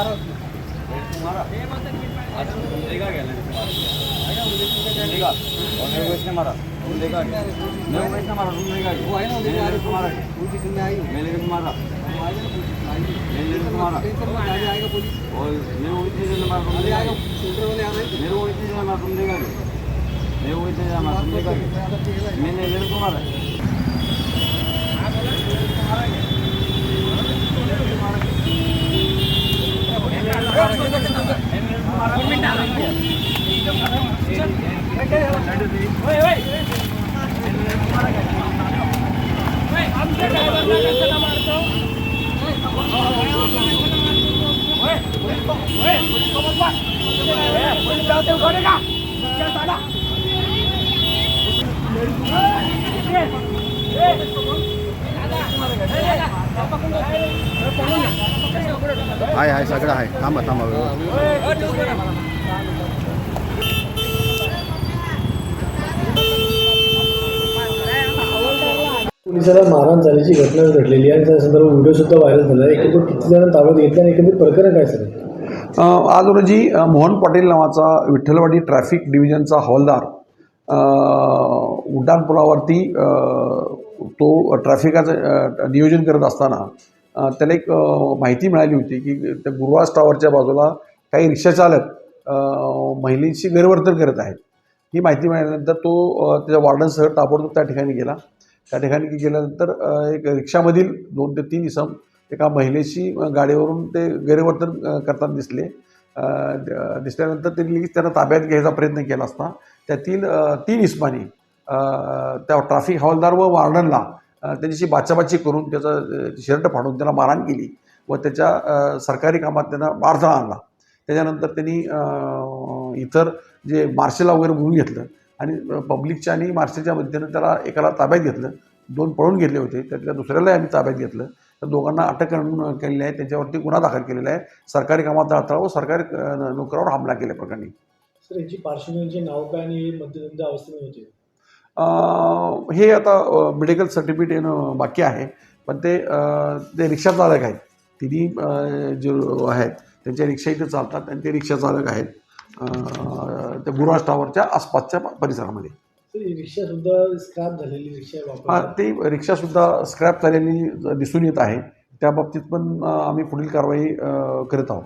मारा मारा हाय सगळं आहे. थांबा पोलिसाला मारहाण झाल्याची घटना घडलेली आहे आणि त्या संदर्भात व्हिडिओ सुद्धा व्हायरल झाला आहे. एकंदर किती जण ताब्यात घेतलं आणि एकंदर प्रकरण काय सर? आज रोजी मोहन पाटील नावाचा विठ्ठलवाडी ट्रॅफिक डिव्हिजनचा हवालदार उड्डाणपुलावरती तो ट्रॅफिकाचं नियोजन करत असताना त्याला एक माहिती मिळाली होती की त्या गुरुवार टावरच्या बाजूला काही रिक्षाचालक महिलेची गैरवर्तन करत आहेत. ही माहिती मिळाल्यानंतर तो त्याच्या वॉर्डनसह ताबडतोब त्या ठिकाणी गेला. त्या ठिकाणी गेल्यानंतर एक रिक्षामधील 2 ते 3 इसम एका महिलेची गाडीवरून ते गैरवर्तन करताना दिसल्यानंतर त्यांनी लगेच त्यांना ताब्यात घ्यायचा प्रयत्न केला असता त्यातील 3 इसमांनी त्या ट्रॅफिक हवालदार व वॉर्डनला त्यांच्याशी बाचाबाची करून त्याचं शर्ट फाडून त्याला मारहाण केली व त्याच्या सरकारी कामात त्यांना अडथळा आणला. त्याच्यानंतर त्यांनी इतर जे मार्शलला वगैरे बोलून घेतलं आणि पब्लिकच्या आणि मार्शलच्या मध्येनं त्याला एकाला ताब्यात घेतलं. 2 पळून गेले होते, त्यातल्या दुसऱ्यालाही आम्ही ताब्यात घेतलं. तर दोघांना अटक केलेली आहे. त्यांच्यावरती गुन्हा दाखल केलेला आहे. सरकारी कामात अडथळा व सरकारी नोकरावर हमला केल्याप्रकरणी. सर याची पार्श्वभूमीचे नाव काय आणि हे मध्यंतरी अवस्थेमध्ये होते? हे आता मेडिकल सर्टिफिकेट येणं बाकी आहे, पण ते रिक्षा चालक आहेत. तिन्ही जे आहेत त्यांच्या रिक्षा इथे चालतात आणि ते रिक्षा चालक आहेत त्या गुरुवार टावरच्या आसपासच्या परिसरामध्ये. रिक्षासुद्धा स्क्रॅप झालेली रिक्षा ती रिक्षासुद्धा स्क्रॅप झालेली दिसून येत आहे. त्या बाबतीत पण आम्ही पुढील कारवाई करत आहोत.